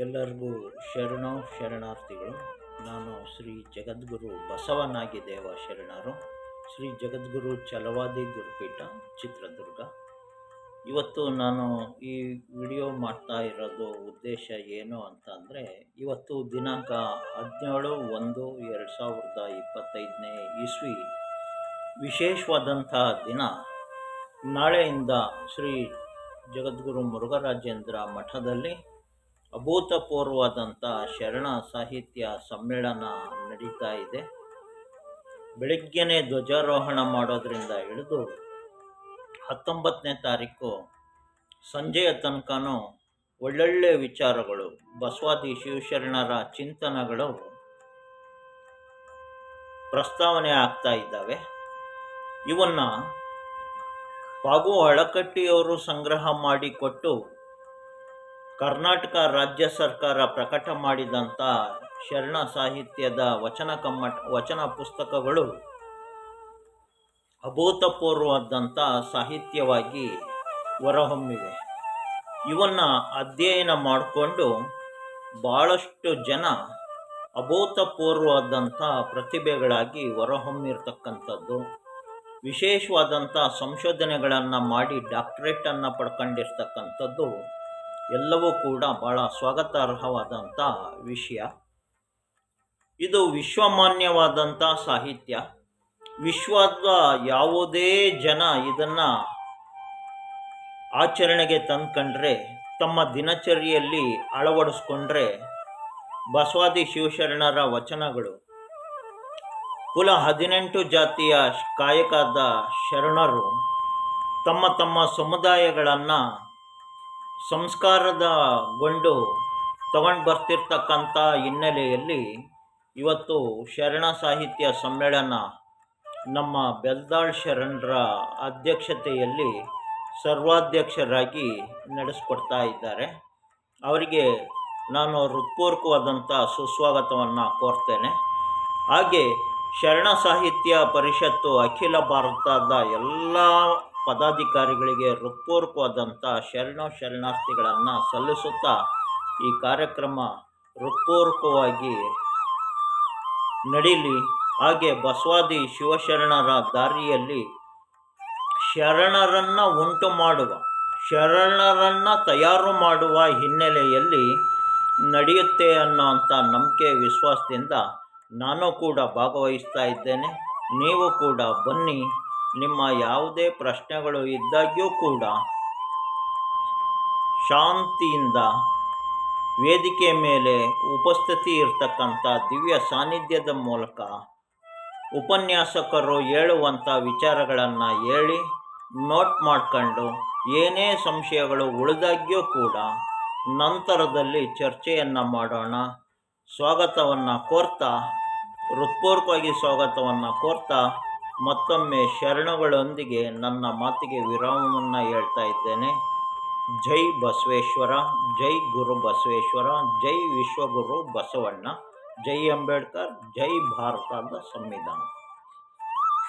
ಎಲ್ಲರಿಗೂ ಶರಣು ಶರಣಾರ್ಥಿಗಳು. ನಾನು ಶ್ರೀ ಜಗದ್ಗುರು ಬಸವನಾಗಿದೇವ ಶರಣರು, ಶ್ರೀ ಜಗದ್ಗುರು ಛಲವಾದಿ ಗುರುಪೀಠ, ಚಿತ್ರದುರ್ಗ. ಇವತ್ತು ನಾನು ಈ ವಿಡಿಯೋ ಮಾಡ್ತಾ ಇರೋದು ಉದ್ದೇಶ ಏನು ಅಂತಂದರೆ, ಇವತ್ತು ದಿನಾಂಕ 17/1/2025 ಇಸ್ವಿ, ವಿಶೇಷವಾದಂಥ ದಿನ. ನಾಳೆಯಿಂದ ಶ್ರೀ ಜಗದ್ಗುರು ಮುರುಘರಾಜೇಂದ್ರ ಮಠದಲ್ಲಿ ಅಭೂತಪೂರ್ವವಾದಂಥ ಶರಣ ಸಾಹಿತ್ಯ ಸಮ್ಮೇಳನ ನಡೀತಾ ಇದೆ. ಬೆಳಗ್ಗೆನೇ ಧ್ವಜಾರೋಹಣ ಮಾಡೋದ್ರಿಂದ ಹಿಡಿದು 19ನೇ ತಾರೀಕು ಸಂಜೆಯ ತನಕನೂ ಒಳ್ಳೊಳ್ಳೆ ವಿಚಾರಗಳು, ಬಸವಾದಿ ಶಿವಶರಣರ ಚಿಂತನೆಗಳು ಪ್ರಸ್ತಾವನೆ ಆಗ್ತಾ ಇದ್ದಾವೆ. ಇವನ್ನು ಪಾಗು ಅಳಕಟ್ಟಿಯವರು ಸಂಗ್ರಹ ಮಾಡಿಕೊಟ್ಟು ಕರ್ನಾಟಕ ರಾಜ್ಯ ಸರ್ಕಾರ ಪ್ರಕಟ ಮಾಡಿದಂಥ ಶರಣ ಸಾಹಿತ್ಯದ ವಚನ ಪುಸ್ತಕಗಳು ಅಭೂತಪೂರ್ವವಾದಂಥ ಸಾಹಿತ್ಯವಾಗಿ ಹೊರಹೊಮ್ಮಿವೆ. ಇವನ್ನು ಅಧ್ಯಯನ ಮಾಡಿಕೊಂಡು ಭಾಳಷ್ಟು ಜನ ಅಭೂತಪೂರ್ವವಾದಂಥ ಪ್ರತಿಭೆಗಳಾಗಿ ಹೊರಹೊಮ್ಮಿರ್ತಕ್ಕಂಥದ್ದು, ವಿಶೇಷವಾದಂಥ ಸಂಶೋಧನೆಗಳನ್ನು ಮಾಡಿ ಡಾಕ್ಟರೇಟನ್ನು ಪಡ್ಕೊಂಡಿರ್ತಕ್ಕಂಥದ್ದು ಎಲ್ಲವೂ ಕೂಡ ಭಾಳ ಸ್ವಾಗತಾರ್ಹವಾದಂಥ ವಿಷಯ. ಇದು ವಿಶ್ವಮಾನ್ಯವಾದಂಥ ಸಾಹಿತ್ಯ. ವಿಶ್ವದ ಯಾವುದೇ ಜನ ಇದನ್ನು ಆಚರಣೆಗೆ ತಂದುಕೊಂಡ್ರೆ, ತಮ್ಮ ದಿನಚರಿಯಲ್ಲಿ ಅಳವಡಿಸ್ಕೊಂಡ್ರೆ, ಬಸವಾದಿ ಶಿವಶರಣರ ವಚನಗಳು, ಕುಲ 18 ಜಾತಿಯ ಕಾಯಕದ ಶರಣರು ತಮ್ಮ ತಮ್ಮ ಸಮುದಾಯಗಳನ್ನು ಸಂಸ್ಕಾರದಗೊಂಡು ತಗೊಂಡು ಬರ್ತಿರ್ತಕ್ಕಂಥ ಹಿನ್ನೆಲೆಯಲ್ಲಿ ಇವತ್ತು ಶರಣ ಸಾಹಿತ್ಯ ಸಮ್ಮೇಳನ ನಮ್ಮ ಬೆಲ್ದಾಳ್ ಶರಣರ ಅಧ್ಯಕ್ಷತೆಯಲ್ಲಿ ಸರ್ವಾಧ್ಯಕ್ಷರಾಗಿ ನಡೆಸ್ಕೊಡ್ತಾ ಇದ್ದಾರೆ. ಅವರಿಗೆ ನಾನು ಹೃತ್ಪೂರ್ವಕವಾದಂಥ ಸುಸ್ವಾಗತವನ್ನು ಕೋರ್ತೇನೆ. ಹಾಗೆ ಶರಣ ಸಾಹಿತ್ಯ ಪರಿಷತ್ತು ಅಖಿಲ ಭಾರತದ ಎಲ್ಲ ಪದಾಧಿಕಾರಿಗಳಿಗೆ ಹೃತ್ಪೂರ್ವಕವಾದಂಥ ಶರಣಾರ್ಥಿಗಳನ್ನು ಸಲ್ಲಿಸುತ್ತಾ ಈ ಕಾರ್ಯಕ್ರಮ ಹೃತ್ಪೂರ್ವಕವಾಗಿ ನಡೀಲಿ. ಹಾಗೆ ಬಸವಾದಿ ಶಿವಶರಣರ ದಾರಿಯಲ್ಲಿ ಶರಣರನ್ನು ಉಂಟು ಮಾಡುವ, ಶರಣರನ್ನು ತಯಾರು ಮಾಡುವ ಹಿನ್ನೆಲೆಯಲ್ಲಿ ನಡೆಯುತ್ತೆ ಅನ್ನೋಂಥ ನಂಬಿಕೆ ವಿಶ್ವಾಸದಿಂದ ನಾನು ಕೂಡ ಭಾಗವಹಿಸ್ತಾ ಇದ್ದೇನೆ. ನೀವು ಕೂಡ ಬನ್ನಿ. ನಿಮ್ಮ ಯಾವುದೇ ಪ್ರಶ್ನೆಗಳು ಇದ್ದಾಗ್ಯೂ ಕೂಡ ಶಾಂತಿಯಿಂದ ವೇದಿಕೆ ಮೇಲೆ ಉಪಸ್ಥಿತಿ ಇರತಕ್ಕಂಥ ದಿವ್ಯ ಸಾನ್ನಿಧ್ಯದ ಮೂಲಕ ಉಪನ್ಯಾಸಕರು ಹೇಳುವಂಥ ವಿಚಾರಗಳನ್ನು ಹೇಳಿ ನೋಟ್ ಮಾಡ್ಕೊಂಡು, ಏನೇ ಸಂಶಯಗಳು ಉಳಿದಾಗ್ಯೂ ಕೂಡ ನಂತರದಲ್ಲಿ ಚರ್ಚೆಯನ್ನು ಮಾಡೋಣ. ಸ್ವಾಗತವನ್ನು ಕೋರ್ತಾ, ಹೃತ್ಪೂರ್ವಕವಾಗಿ ಸ್ವಾಗತವನ್ನು ಕೋರ್ತಾ, ಮತ್ತೊಮ್ಮೆ ಶರಣುಗಳೊಂದಿಗೆ ನನ್ನ ಮಾತಿಗೆ ವಿರಾಮವನ್ನು ಹೇಳ್ತಾ ಇದ್ದೇನೆ. ಜೈ ಬಸವೇಶ್ವರ, ಜೈ ಗುರು ಬಸವೇಶ್ವರ, ಜೈ ವಿಶ್ವಗುರು ಬಸವಣ್ಣ, ಜೈ ಅಂಬೇಡ್ಕರ್, ಜೈ ಭಾರತದ ಸಂವಿಧಾನ.